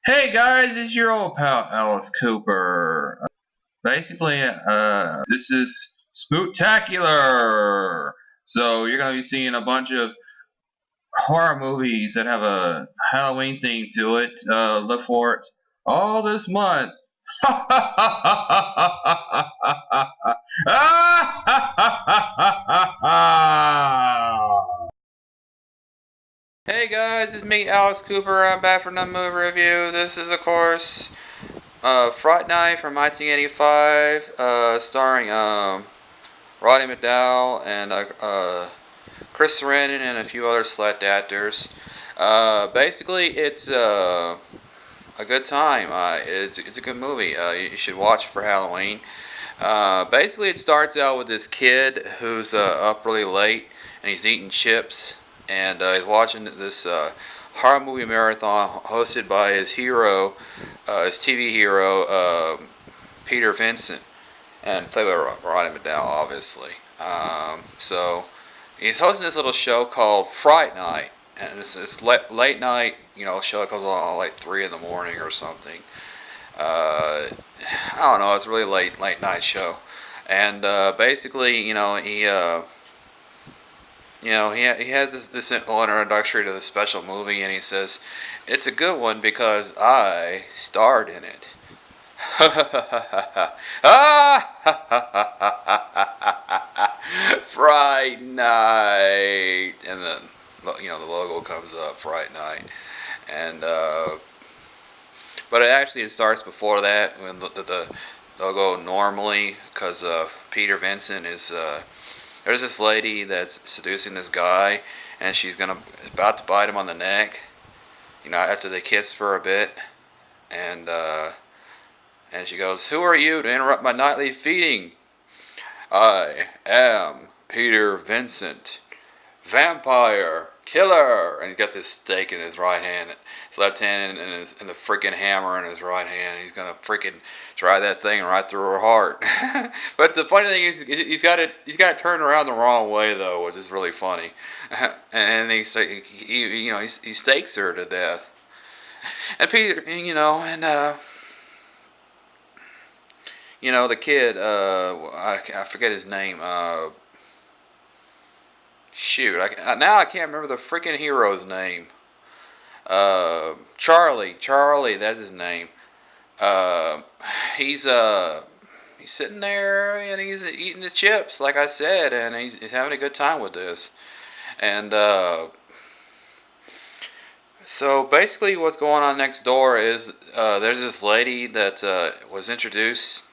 Hey guys, it's your old pal Alice Cooper. Basically, this is Spooktacular. So you're gonna be seeing a bunch of horror movies that have a Halloween theme to it. Look for it all this month. Hey guys, it's me, Alex Cooper. I'm back for another movie review. This is, of course, Fright Night from 1985, starring Roddy McDowall and Chris Sarandon and a few other select actors. Basically, it's a good time. It's a good movie. You should watch it for Halloween. Basically, it starts out with this kid who's up really late and he's eating chips and he's watching this horror movie marathon hosted by his hero, his TV hero, Peter Vincent, and played by Roddy McDowall, obviously. So he's hosting this little show called Fright Night, and it's late night, show that comes on like 3 in the morning or something. Uh, I don't know. It's a really late night show, and basically, he has this introductory to the special movie, and he says, "It's a good one because I starred in it." Fright Night, and then the logo comes up, Fright Night, and but it starts before that when the logo normally, because Peter Vincent is there's this lady that's seducing this guy, and she's about to bite him on the neck, after they kiss for a bit, and she goes, "Who are you to interrupt my nightly feeding? I am Peter Vincent, vampire killer." And he's got this stake in his right hand, his left hand, and the freaking hammer in his right hand. He's gonna freaking drive that thing right through her heart. But the funny thing is, he's got it turned around the wrong way though, which is really funny. And he stakes her to death. And Peter, the kid, I forget his name. Shoot, now I can't remember the freaking hero's name. Charlie, that's his name. Uh, he's he's sitting there and he's eating the chips, like I said, and he's having a good time with this. And so basically, what's going on next door is there's this lady that was introduced.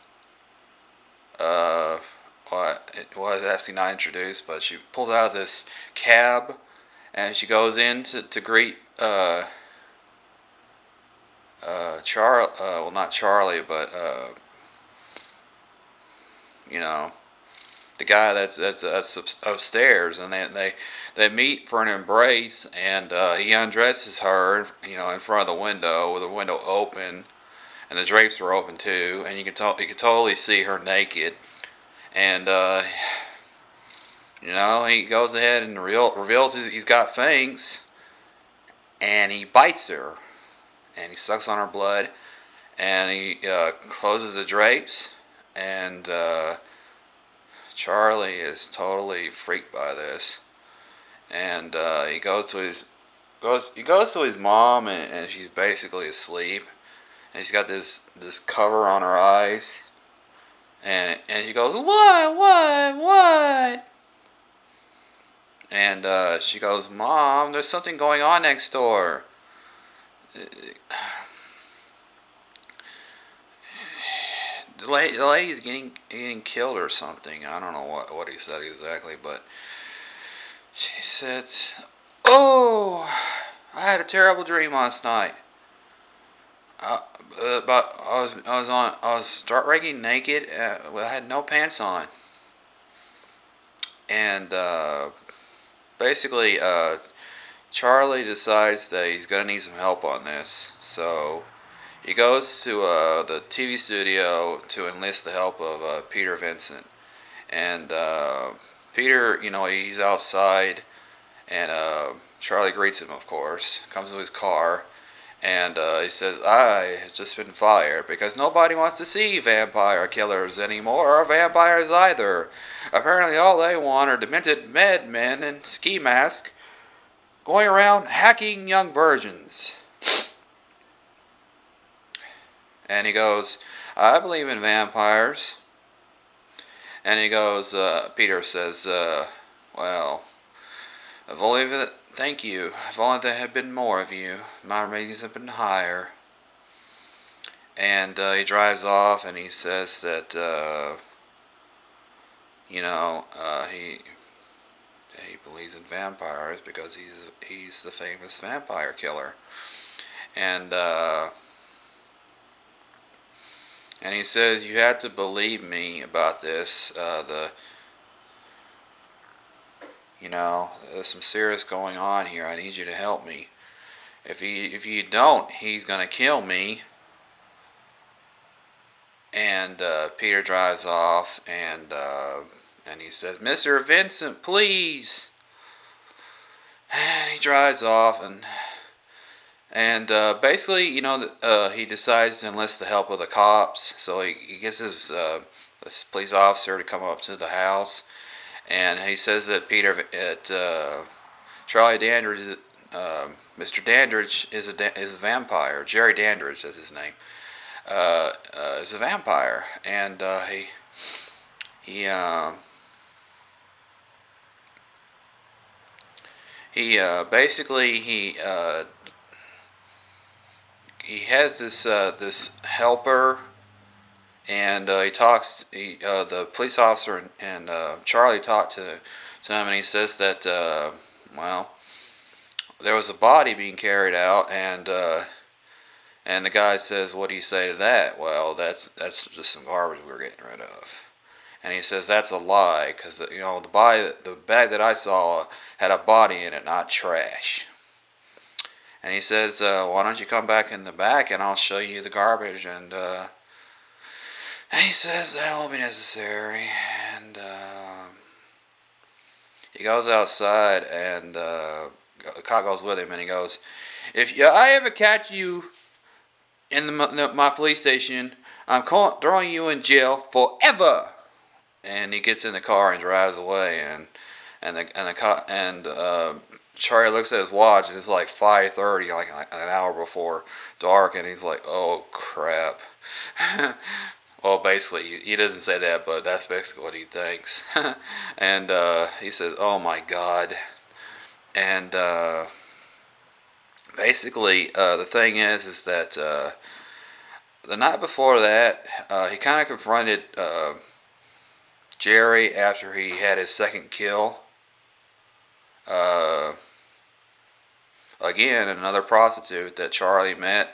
Uh, well, it was actually not introduced, but she pulls out of this cab and she goes in to greet well, not Charlie, but you know, the guy that's upstairs, and they meet for an embrace, and he undresses her, in front of the window with the window open, and the drapes are open too, and you can totally see her naked, and he goes ahead and reveals he's got fangs, and he bites her, and he sucks on her blood, and he closes the drapes, and Charlie is totally freaked by this, and he goes to his mom, and she's basically asleep, and she's got this cover on her eyes, and she goes, what, and she goes, "Mom, there's something going on next door." The lady's getting killed or something. I don't know what he said exactly, but she said, "Oh, I had a terrible dream last night. Uh, but I was start raking naked. I had no pants on, and basically, Charlie decides that he's gonna need some help on this. So he goes to the TV studio to enlist the help of Peter Vincent, and Peter, he's outside, and Charlie greets him, of course, comes to his car, And he says, I have just been fired because nobody wants to see vampire killers anymore, or vampires either. Apparently all they want are demented madmen in ski masks going around hacking young virgins. And he goes, I believe in vampires. And he goes, Peter says, well, if only that, thank you. If only there had been more of you, my ratings have been higher. And he drives off, and he says that, he believes in vampires because he's the famous vampire killer. And he says, you have to believe me about this. There's some serious going on here. I need you to help me. If you don't, he's gonna kill me. And Peter drives off, and he says, Mr. Vincent, please. And he drives off, and basically, he decides to enlist the help of the cops. So he gets this police officer to come up to the house, and he says that Charlie Dandridge, Mr. Dandridge is a vampire. Jerry Dandridge is his name. Is a vampire, and he has this helper, and the police officer and Charlie talked to him, and he says that there was a body being carried out, and the guy says, what do you say to that? Well, that's just some garbage we're getting rid of. And he says, that's a lie, because the bag that I saw had a body in it, not trash. And he says, why don't you come back in the back and I'll show you the garbage. And he says, that won't be necessary. And he goes outside, and the cop goes with him, and he goes, if I ever catch you in my police station, I'm throwing you in jail forever. And he gets in the car and drives away, and Charlie looks at his watch, and it's like 5:30, like an hour before dark, and he's like, oh crap. Well, basically, he doesn't say that, but that's basically what he thinks. And he says, oh my god. And basically, the thing is that the night before that, he kind of confronted Jerry after he had his second kill. Again, another prostitute that Charlie met,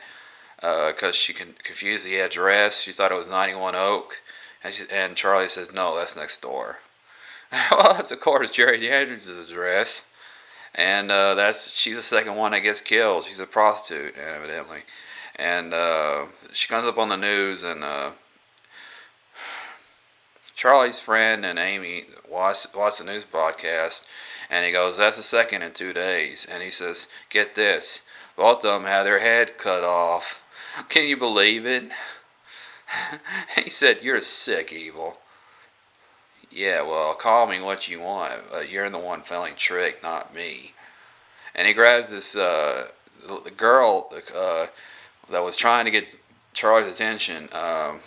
because she confused the address. She thought it was 91 Oak, and Charlie says, no, that's next door. Well, that's of course Jerry Dandridge's address. And she's the second one that gets killed. She's a prostitute, evidently. And she comes up on the news, and Charlie's friend and Amy watch the news broadcast, and he goes, that's the second in 2 days. And he says, get this, both of them had their head cut off. Can you believe it? He said, you're sick, Evil. Yeah, well, call me what you want. You're the one feeling tricked, not me. And he grabs this the girl that was trying to get Charlie's attention.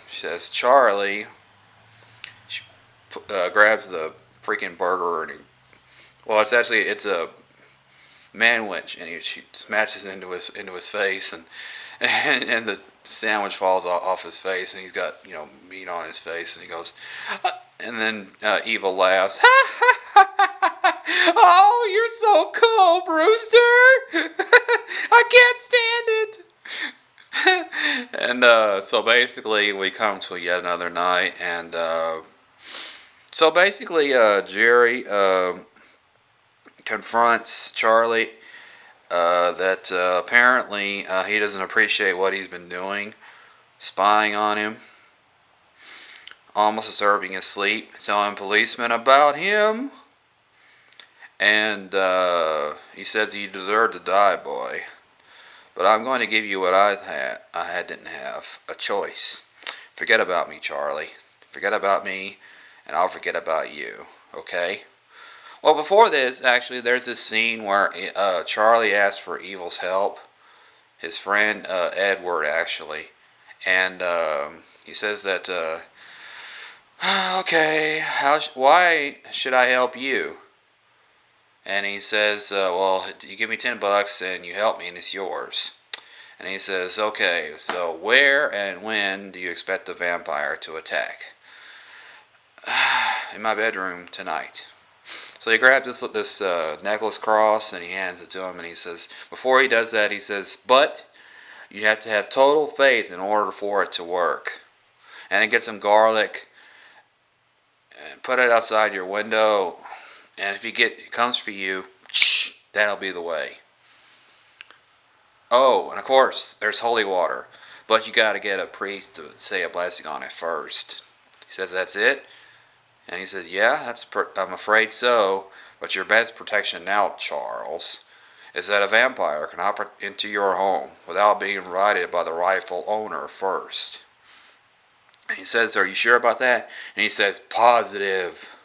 She says, Charlie. She grabs the freaking burger, and it's a manwich, and she smashes it into his face, and the sandwich falls off his face, and he's got meat on his face, and he goes, and then Evil laughs. Oh, you're so cool, Brewster. I can't stand it. And so basically, we come to yet another night, and so basically, Jerry confronts Charlie that apparently he doesn't appreciate what he's been doing, spying on him, almost disturbing his sleep, telling policemen about him, and he says you deserve to die, boy. but I'm going to give you what didn't have a choice. Forget about me, Charlie. Forget about me, and I'll forget about you. Okay? Well, before this, actually, there's this scene where Charlie asks for Evil's help. His friend Edward, actually, and he says that, okay, why should I help you? And he says, well, you give me $10 and you help me, and it's yours. And he says, okay, so where and when do you expect the vampire to attack? In my bedroom tonight. So he grabs this necklace cross and he hands it to him, and he says, before he does that, he says, but you have to have total faith in order for it to work. And then get some garlic and put it outside your window, and if it comes for you, that'll be the way. Oh, and of course, there's holy water, but you got to get a priest to say a blessing on it first. He says, that's it? And he said, yeah, I'm afraid so, but your best protection now, Charles, is that a vampire can hop into your home without being invited by the rightful owner first. And he says, are you sure about that? And he says, positive.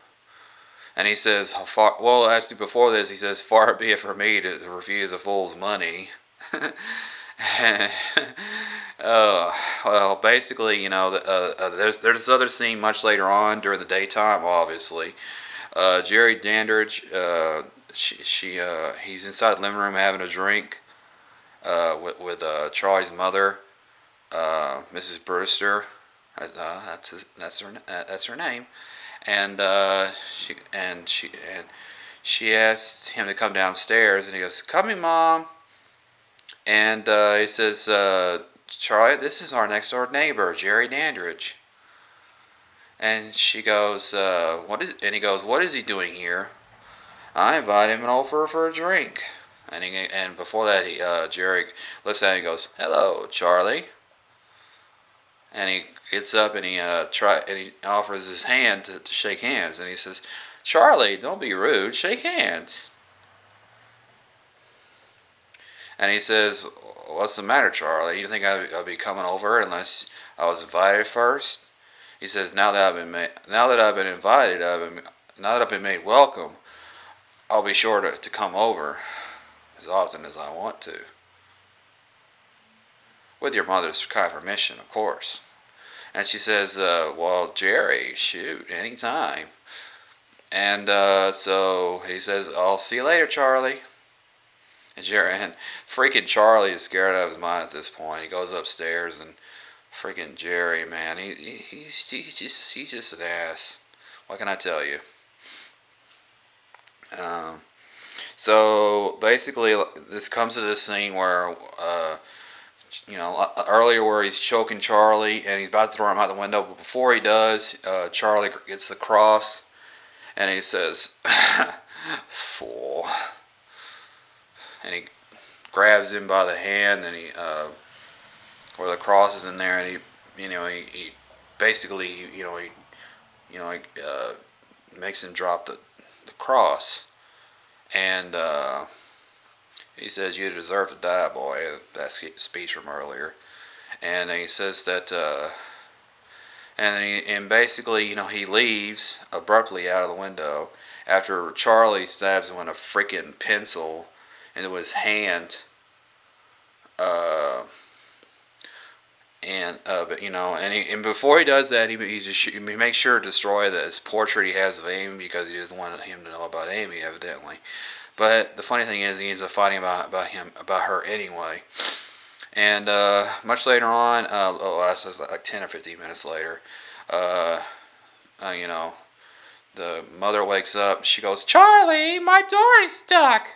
And he says, well, actually, before this, he says, far be it from me to refuse a fool's money. Well, basically, there's this other scene much later on during the daytime, obviously. Jerry Dandridge, he's inside the living room having a drink with Charlie's mother, Mrs. Brewster. That's her name, and she asks him to come downstairs, and he goes, "Coming, Mom." And he says, "Charlie, this is our next door neighbor, Jerry Dandridge." And she goes, And he goes, "What is he doing here?" "I invited him over for a drink." And before that, Jerry looks at him and goes, "Hello, Charlie." And he gets up and he offers his hand to shake hands, and he says, "Charlie, don't be rude. Shake hands." And he says, "What's the matter, Charlie? You think I'd be coming over unless I was invited first?" He says, now that I've been invited, now that I've been made welcome, I'll be sure to come over as often as I want to. With your mother's kind permission, of course." And she says, "Well, Jerry, shoot, anytime." And so he says, "I'll see you later, Charlie." And freaking Charlie is scared out of his mind at this point. He goes upstairs, and freaking Jerry, man, he's just an ass. What can I tell you? So basically, this comes to this scene where, earlier where he's choking Charlie and he's about to throw him out the window, but before he does, Charlie gets the cross and he says, "Fool." And he grabs him by the hand, and where the cross is in there, and he basically, makes him drop the cross, and he says, "You deserve to die, boy." That speech from earlier, and he says that, and basically, he leaves abruptly out of the window after Charlie stabs him with a freaking pencil into his hand, and before he does that, he makes sure to destroy this portrait he has of Amy because he doesn't want him to know about Amy, evidently. But the funny thing is, he ends up fighting about her anyway. And much later on, that's like 10 or 15 minutes later, the mother wakes up. She goes, "Charlie, my door is stuck."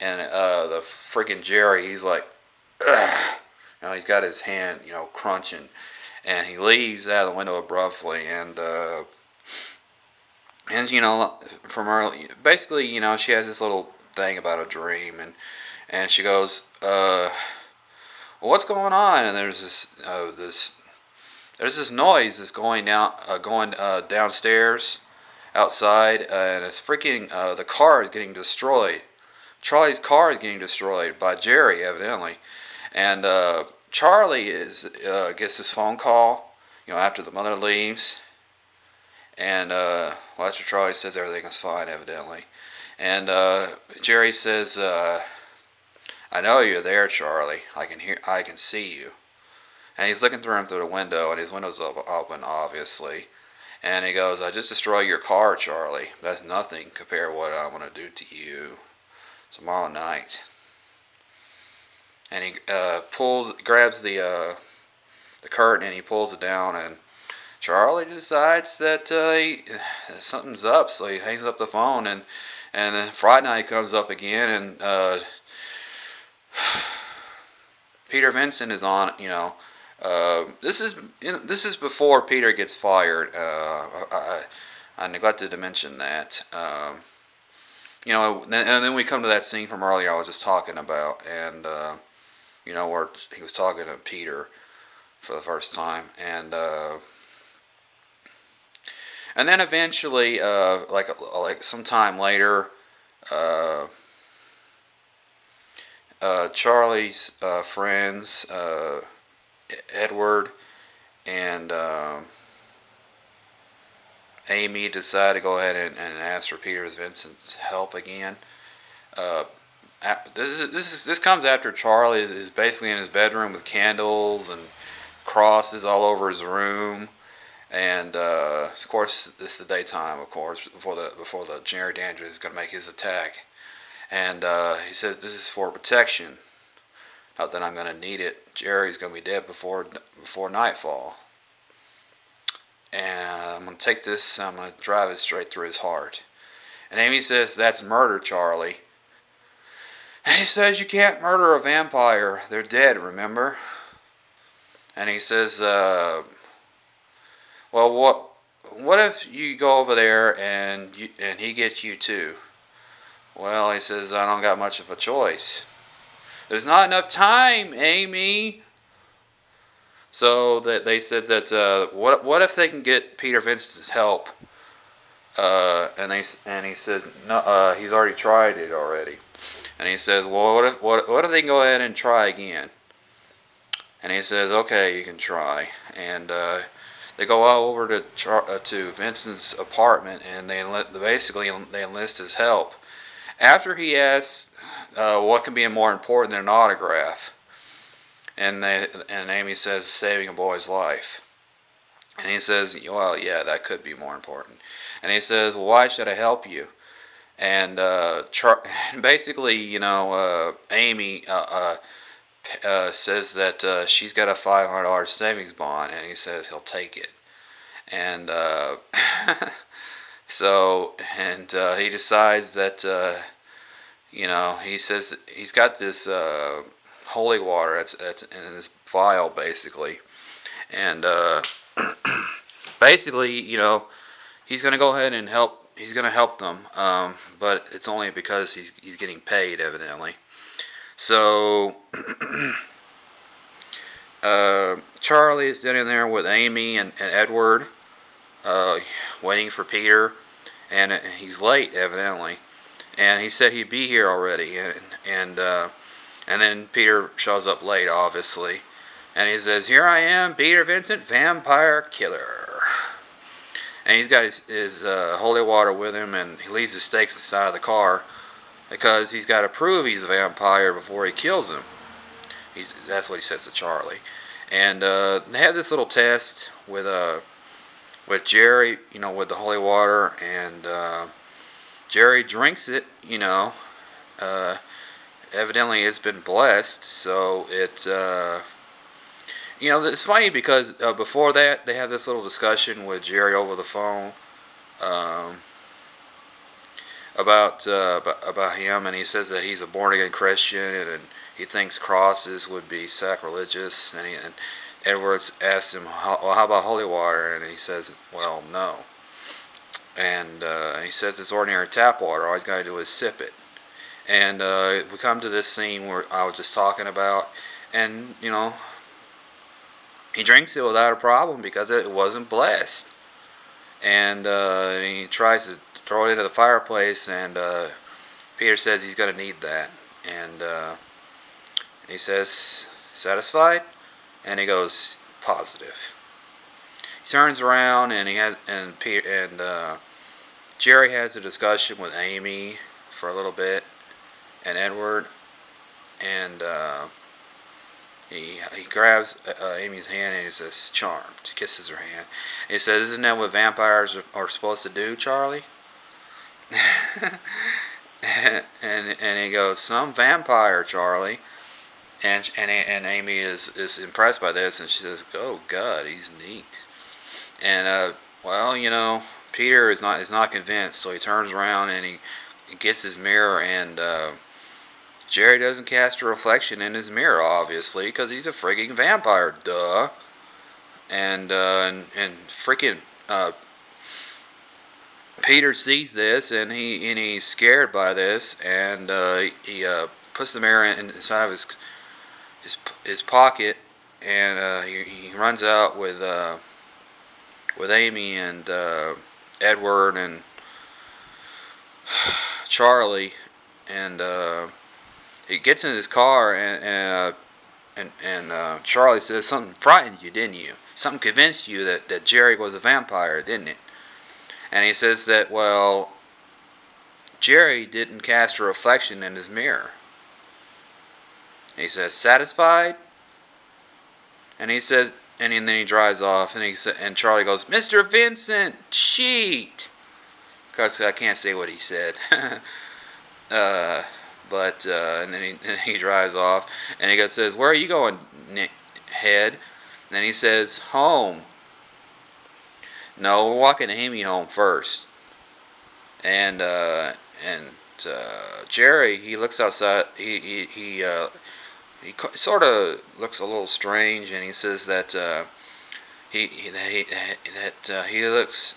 And the freaking Jerry, he's like, ugh. He's got his hand, crunching, and he leaves out of the window abruptly. And from early, basically, she has this little thing about a dream, and she goes, "Well, what's going on?" And there's this noise that's going downstairs, outside, and it's freaking the car is getting destroyed. Charlie's car is getting destroyed by Jerry, evidently. And Charlie gets this phone call, after the mother leaves, and after Charlie says everything is fine, evidently, and Jerry says, "I know you're there, Charlie. I can see you." And he's looking through him through the window, and his window's open, obviously. And he goes, "I just destroyed your car, Charlie. That's nothing compared to what I'm going to do to you tomorrow night." And he grabs the curtain, and he pulls it down, and Charlie decides that something's up, so he hangs up the phone, and then Fright Night comes up again, and Peter Vincent is on. This is before Peter gets fired. I neglected to mention that. And then we come to that scene from earlier I was just talking about, and where he was talking to Peter for the first time, and then eventually, like some time later, Charlie's friends, Edward and Amy, decide to go ahead and ask for Peter Vincent's help again. This comes after Charlie is basically in his bedroom with candles and crosses all over his room, and of course this is the daytime, of course, before the Jerry Danger is going to make his attack, and he says this is for protection. Not that I'm going to need it. Jerry's going to be dead before nightfall. And I'm going to take this, I'm going to drive it straight through his heart. And Amy says, "That's murder, Charlie." And he says, "You can't murder a vampire. They're dead, remember?" And he says, "Well, what if you go over there and he gets you too?" Well, he says, "I don't got much of a choice." "There's not enough time, Amy." So that they said that what if they can get Peter Vincent's help? And he says no. He's already tried it already. And he says, "Well, what if they can go ahead and try again?" And he says, "Okay, you can try." And they go all over to Vincent's apartment, and they enlist his help. After he asks, what can be more important than an autograph? And Amy says, "Saving a boy's life." And he says, "Well, yeah, that could be more important." And he says, "Well, why should I help you?" And basically, Amy says that she's got a $500 savings bond, and he says he'll take it. And he decides that he says he's got this holy water that's in this vial, basically, and basically, he's going to go ahead and help. He's going to help them, but it's only because he's getting paid, evidently. So Charlie is sitting there with Amy and Edward, waiting for Peter, and he's late, evidently. And he said he'd be here already, and then Peter shows up late, obviously, and he says, "Here I am, Peter Vincent, vampire killer." And he's got his holy water with him, and he leaves his stakes inside of the car because he's got to prove he's a vampire before he kills him. That's what he says to Charlie. And they have this little test with Jerry, with the holy water, and Jerry drinks it, evidently it's been blessed, so it's, it's funny because before that, they have this little discussion with Jerry over the phone about him, and he says that he's a born-again Christian, and he thinks crosses would be sacrilegious, and Edwards asks him, how about holy water? And he says, well, no. And he says it's ordinary tap water. All he's got to do is sip it. And we come to this scene where I was just talking about, and he drinks it without a problem because it wasn't blessed. And he tries to throw it into the fireplace, and Peter says he's going to need that. And he says satisfied? And he goes, positive. He turns around and Jerry has a discussion with Amy for a little bit, and Edward, and he grabs Amy's hand and he says, "Charmed." He kisses her hand. And he says, "Isn't that what vampires are supposed to do, Charlie?" and he goes, "Some vampire, Charlie." And Amy is impressed by this, and she says, "Oh God, he's neat." And well, Peter is not convinced, so he turns around and he gets his mirror, and Jerry doesn't cast a reflection in his mirror, obviously, because he's a freaking vampire, duh. And freaking Peter sees this, and he's scared by this, and he puts the mirror inside of his pocket, and he runs out with Amy and Edward and Charlie, and he gets in his car, and Charlie says, "Something frightened you, didn't you? Something convinced you that Jerry was a vampire, didn't it?" And he says that, well, Jerry didn't cast a reflection in his mirror. And he says, "Satisfied?" And he says, and then he drives off, and Charlie goes, "Mr. Vincent, cheat!" Because I can't say what he said. And then he drives off, and he says, "Where are you going, Head?" And he says, "Home." "No, we're walking Amy home first." And Jerry, he looks outside. He sort of looks a little strange, and he says that he looks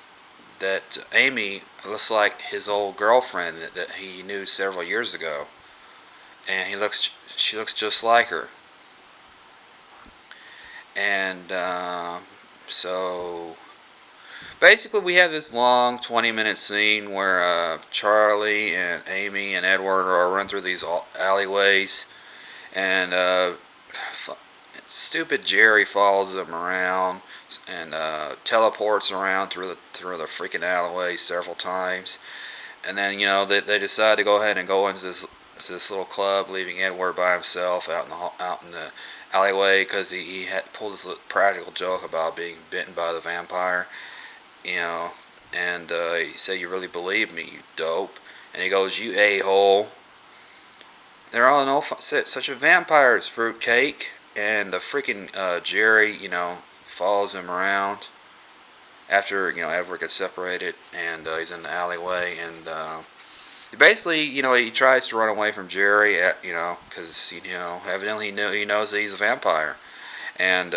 that Amy looks like his old girlfriend that he knew several years ago, and she looks just like her. And so basically we have this long 20-minute scene where Charlie and Amy and Edward are run through these alleyways, and stupid Jerry follows them around and teleports around through the freaking alleyway several times. And then they decide to go ahead and go into this little club, leaving Edward by himself out in the alleyway, because he had pulled this practical joke about being bitten by the vampire, and he said, "You really believe me, you dope?" And he goes, "You a-hole. They're all no such a vampire's fruitcake." And the freaking Jerry, follows him around after Edward gets separated, and he's in the alleyway, and basically, he tries to run away from Jerry, because evidently he knows that he's a vampire, and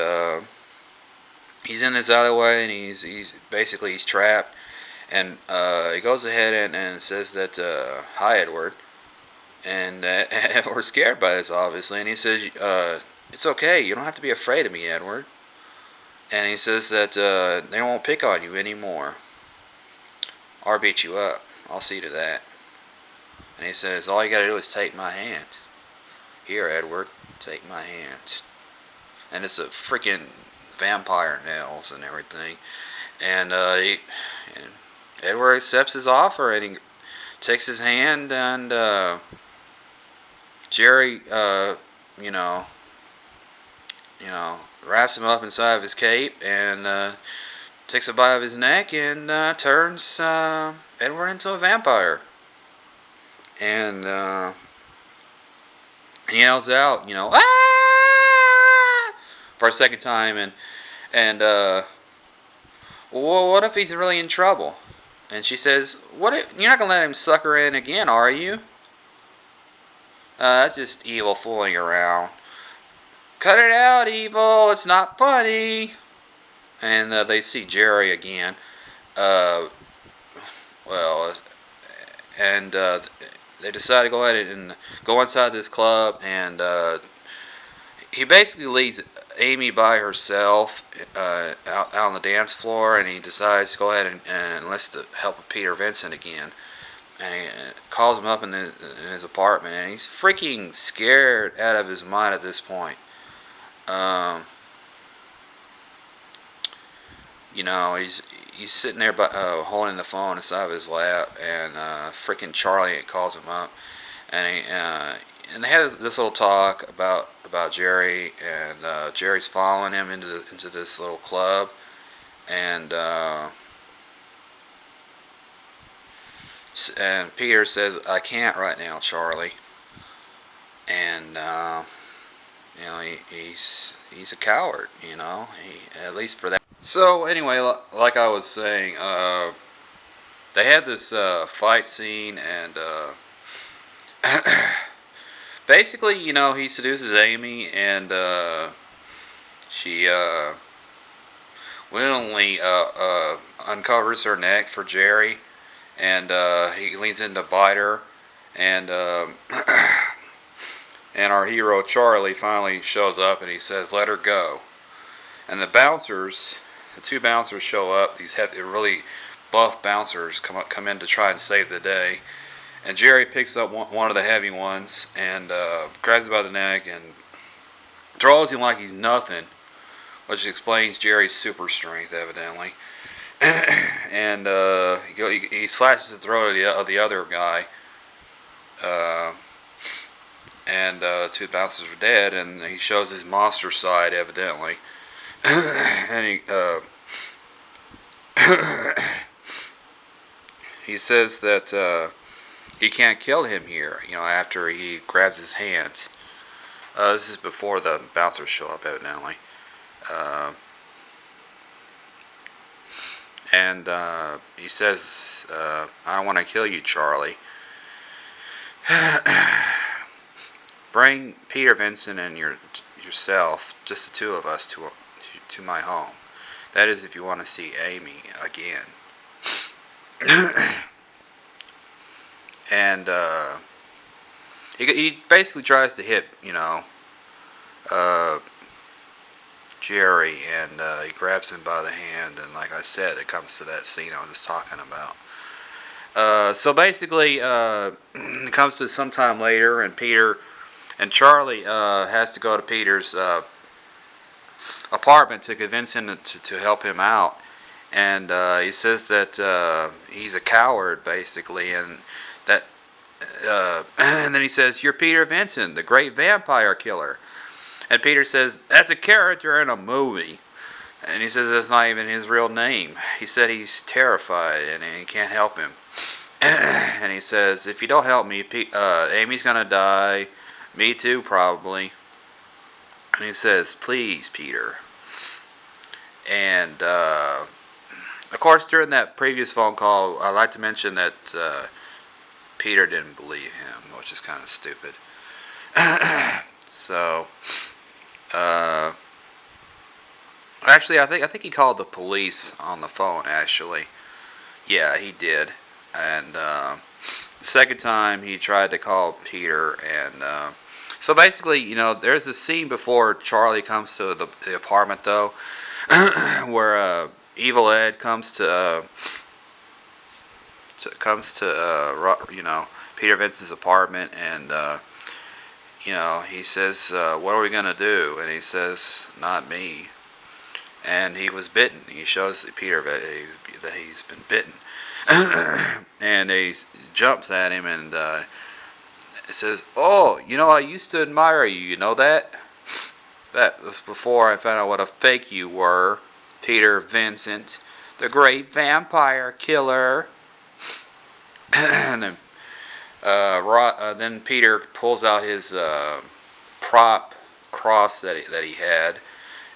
he's in this alleyway, and he's trapped, and he goes ahead and says that, "Hi, Edward," and Edward's scared by this, obviously, and he says, "It's okay, you don't have to be afraid of me, Edward." And he says that they won't pick on you anymore, or beat you up. I'll see to that. And he says, "All you gotta do is take my hand. Here, Edward, take my hand." And it's a freaking vampire nails and everything. And Edward accepts his offer, and he takes his hand, and Jerry, wraps him up inside of his cape, and takes a bite of his neck, and turns Edward into a vampire. And he yells out, "Ah!" for a second time, and well, what if he's really in trouble? And she says, "What? You're not gonna let him suck her in again, are you?" That's just evil fooling around. "Cut it out, evil. It's not funny." And they see Jerry again. And they decide to go ahead and go inside this club, and he basically leaves Amy by herself out on the dance floor, and he decides to go ahead and enlist the help of Peter Vincent again. And he calls him up in his apartment, and he's freaking scared out of his mind at this point. Um, he's sitting there holding the phone inside of his lap, and freaking Charlie calls him up, and they have this little talk about Jerry, and Jerry's following him into this little club, and Peter says, "I can't right now, Charlie," and he's a coward, at least for that. So anyway, like I was saying, they had this fight scene, and basically, he seduces Amy, and she willingly uncovers her neck for Jerry, and he leans in to bite her, and and our hero Charlie finally shows up, and he says, "Let her go." And the two bouncers show up. These really buff bouncers come in to try and save the day. And Jerry picks up one of the heavy ones and grabs him by the neck and draws him like he's nothing, which explains Jerry's super strength, evidently. And he slashes the throat of the other guy. And two bouncers are dead, and he shows his monster side, evidently. And he says that he can't kill him here, after he grabs his hands. This is before the bouncers show up, evidently. And he says, "I don't want to kill you, Charlie. Bring Peter, Vincent, and yourself, just the two of us, to my home. That is, if you want to see Amy again." And he basically tries to hit, Jerry, and he grabs him by the hand, and like I said, it comes to that scene I was just talking about. So basically, it comes to some time later, and Peter and Charlie has to go to Peter's apartment to convince him to help him out. And he says that he's a coward, basically, and that and then he says, "You're Peter Vincent, the great vampire killer." And Peter says, "That's a character in a movie." And he says that's not even his real name. He said he's terrified and he can't help him. And he says, "If you don't help me, Amy's gonna die. Me too, probably." And he says, "Please, Peter." And of course, during that previous phone call, I'd like to mention that Peter didn't believe him, which is kind of stupid. So, actually, I think he called the police on the phone. Actually, yeah, he did. And the second time, he tried to call Peter, and so basically, there's a scene before Charlie comes to the apartment, though, where Evil Ed comes to Peter Vincent's apartment, and he says, "What are we gonna do?" And he says, "Not me." And he was bitten. He shows Peter that he's been bitten, and he jumps at him and says, "Oh, I used to admire you. You know that? That was before I found out what a fake you were, Peter Vincent, the great vampire killer." And then Peter pulls out his prop cross that he had,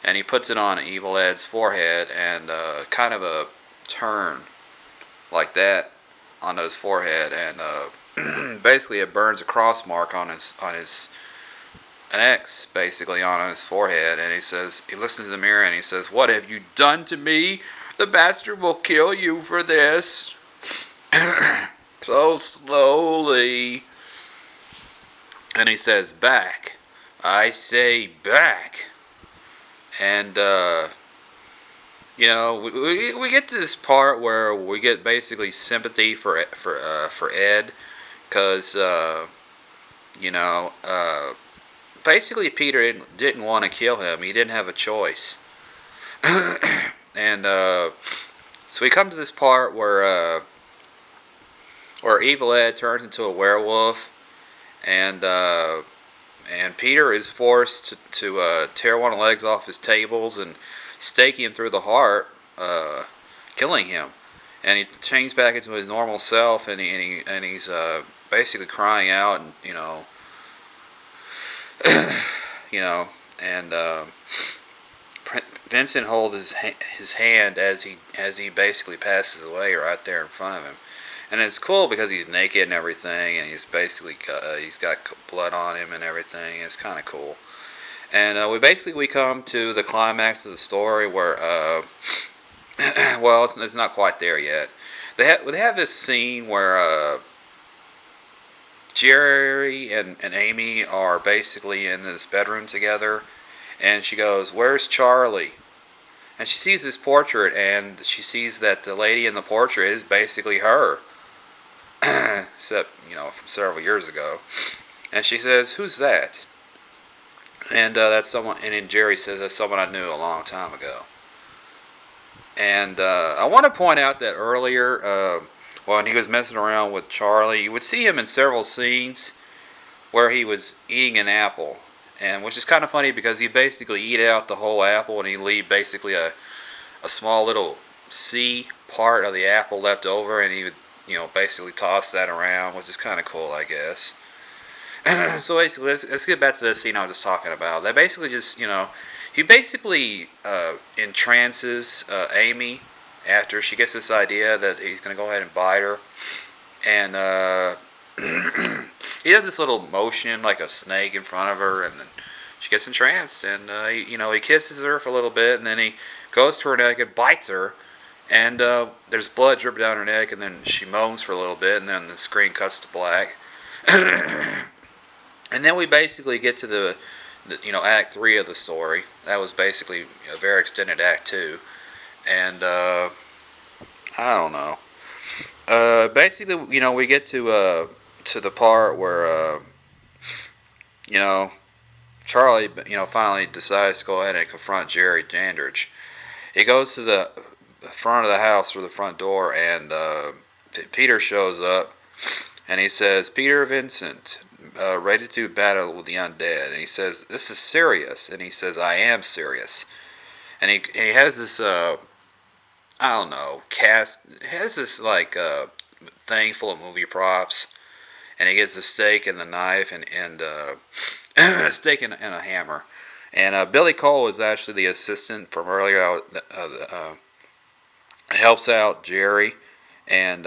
and he puts it on Evil Ed's forehead, and kind of a turn like that on his forehead, and basically it burns a cross mark on an X basically on his forehead. And he looks into the mirror and he says, "What have you done to me? The bastard will kill you for this." So slowly. And he says, "Back. I say back." And we get to this part where we get basically sympathy for Ed, because basically Peter didn't want to kill him. He didn't have a choice. And so we come to this part where Evil Ed turns into a werewolf, and Peter is forced to tear one of the legs off his tables and stake him through the heart, killing him. And he changes back into his normal self, and he's basically crying out, and and Vincent holds his hand as he basically passes away right there in front of him. And it's cool because he's naked and everything, and he's basically he's got blood on him and everything. It's kind of cool. And we come to the climax of the story where well, it's not quite there yet. They have this scene where Jerry and Amy are basically in this bedroom together, and she goes, "Where's Charlie?" And she sees this portrait, and she sees that the lady in the portrait is basically her. Except, from several years ago. And she says, "Who's that?" And that's someone. And then Jerry says, "That's someone I knew a long time ago." And I want to point out that earlier, when he was messing around with Charlie, you would see him in several scenes where he was eating an apple, and which is kind of funny because he'd basically eat out the whole apple, and he'd leave basically a small little C part of the apple left over, and he would basically toss that around, which is kind of cool, I guess. So basically, let's get back to the scene I was just talking about. They basically just, he basically entrances Amy after she gets this idea that he's going to go ahead and bite her. And he does this little motion like a snake in front of her, and then she gets entranced. And, he kisses her for a little bit, and then he goes to her neck and bites her. And there's blood dripping down her neck, and then she moans for a little bit, and then the screen cuts to black. And then we basically get to the Act 3 of the story. That was basically a very extended Act 2. And, I don't know. Basically, we get to the part where, Charlie, finally decides to go ahead and confront Jerry Dandridge. He goes to the front of the house through the front door, and Peter shows up, and he says, "Peter Vincent, ready to battle with the undead." And he says, "This is serious." And he says, "I am serious." And he has this I don't know, cast. He has this thing full of movie props, and he gets a stake and the knife and a stake and a hammer. And Billy Cole is actually the assistant from earlier. Helps out Jerry, and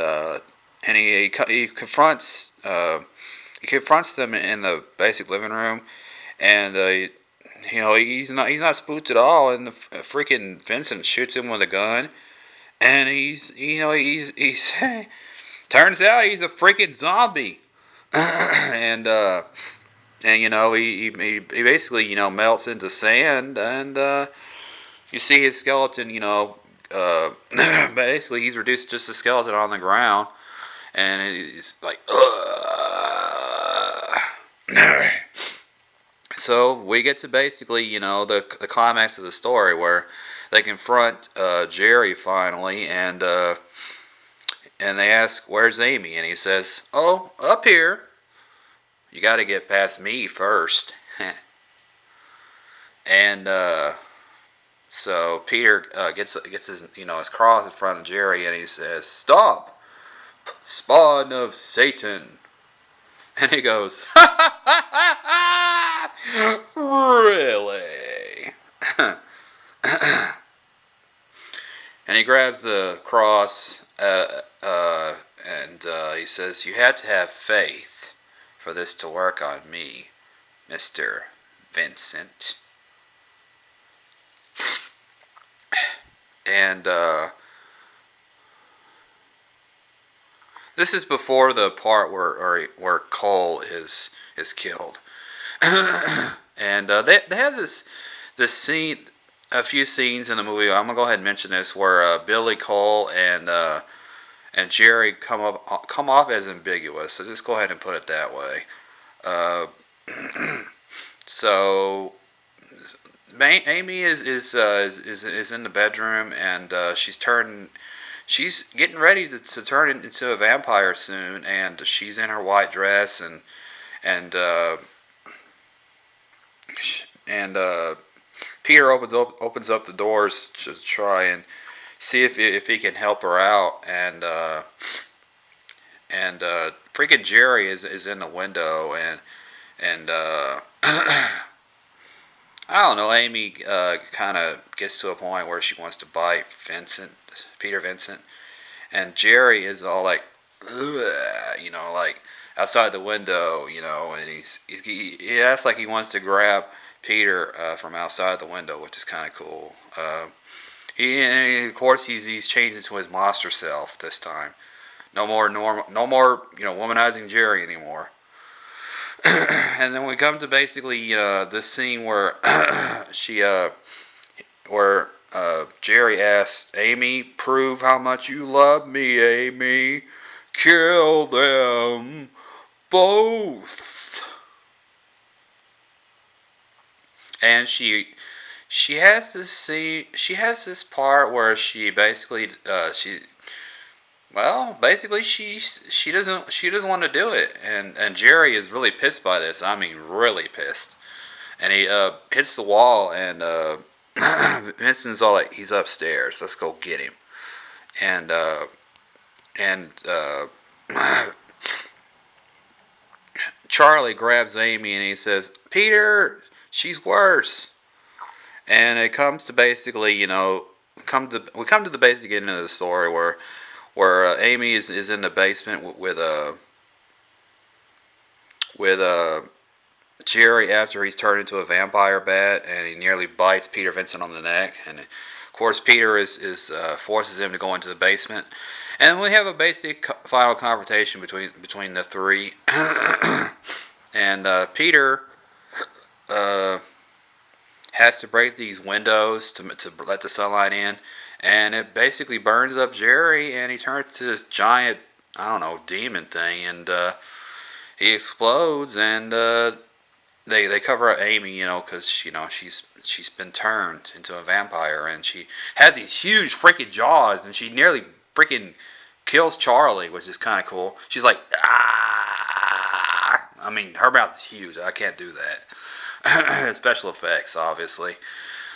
he confronts them in the basic living room, and he's not spooked at all, and the freaking Vincent shoots him with a gun, and he's turns out he's a freaking zombie. And he basically melts into sand, and you see his skeleton basically he's reduced just a skeleton on the ground, and he's like, ugh. So we get to basically the climax of the story where they confront Jerry finally, and they ask, "Where's Amy?" And he says, "Oh, up here. You got to get past me first." And so Peter gets his his cross in front of Jerry, and he says, "Stop, spawn of Satan." And he goes, "Really?" And he grabs the cross, and he says, "You had to have faith for this to work on me, Mr. Vincent." And this is before the part where Cole is killed. And they have this scene, a few scenes in the movie. I'm gonna go ahead and mention this, where Billy Cole and Jerry come off as ambiguous. So just go ahead and put it that way. So Amy is in the bedroom, and she's getting ready to turn into a vampire soon, and she's in her white dress, and and Peter opens up the doors to try and see if he can help her out, and freaking Jerry is in the window, and I don't know. Amy kind of gets to a point where she wants to bite Peter Vincent, and Jerry is all like, ugh, like outside the window, and he acts like he wants to grab Peter from outside the window, which is kind of cool. And of course, he's changed into his monster self this time. No more normal, no more womanizing Jerry anymore. And then we come to basically this scene where Jerry asks Amy, "Prove how much you love me, Amy. Kill them both." And she has this scene. She has this part where she basically she doesn't want to do it, and Jerry is really pissed by this. I mean, really pissed, and he hits the wall, and Vincent's all like, "He's upstairs. Let's go get him." And Charlie grabs Amy and he says, "Peter, she's worse." And it comes to basically, we come to the basic end of the story where Amy is in the basement with Jerry after he's turned into a vampire bat, and he nearly bites Peter Vincent on the neck, and of course Peter forces him to go into the basement, and we have a basic final confrontation between the three, and Peter has to break these windows to let the sunlight in, and it basically burns up Jerry, and he turns to this giant, I don't know, demon thing, and he explodes, and they cover up Amy, because she's been turned into a vampire, and she has these huge freaking jaws, and she nearly freaking kills Charlie, which is kind of cool. She's like, ah! I mean, her mouth is huge. I can't do that. Special effects, obviously.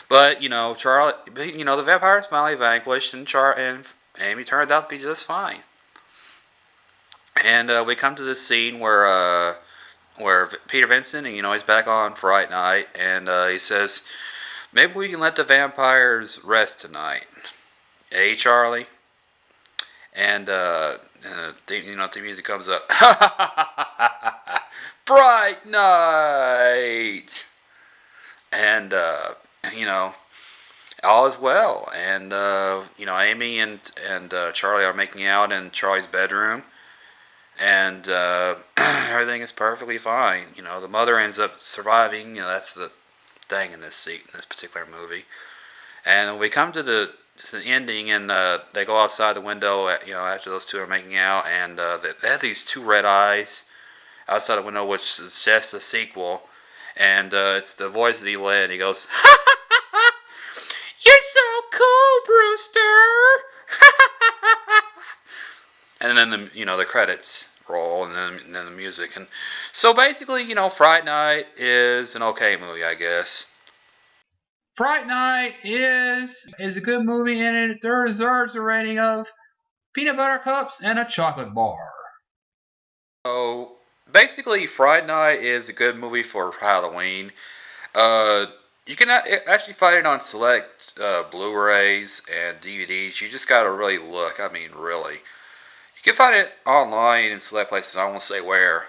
But Charlie, the vampire is finally vanquished, and Amy turned out to be just fine. And we come to this scene where Peter Vincent, he's back on Fright Night, and he says, "Maybe we can let the vampires rest tonight, hey Charlie?" And the music comes up, Fright Night, and all is well, and Amy and Charlie are making out in Charlie's bedroom, and everything is perfectly fine. The mother ends up surviving. That's the thing in this particular movie. And we come to the ending, and they go outside the window. After those two are making out, and they have these two red eyes outside the window, which suggests a sequel. And it's the voice of the evil Ed. He goes, "You're so cool, Brewster." And then the credits roll, and then the music, and so basically, Fright Night is an okay movie, I guess. Fright Night is a good movie, and it deserves a rating of peanut butter cups and a chocolate bar. So basically, Fright Night is a good movie for Halloween. You can actually find it on select Blu-rays and DVDs. You just gotta really look. I mean, really. You can find it online in select places. I won't say where,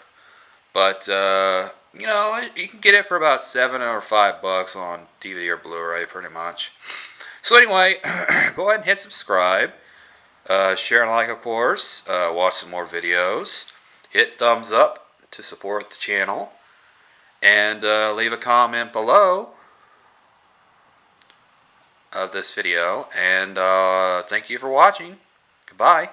but you can get it for about $7 or $5 on DVD or Blu-ray, pretty much. So anyway, go ahead and hit subscribe, share and like, of course. Watch some more videos. Hit thumbs up to support the channel, and leave a comment below of this video. And thank you for watching. Goodbye.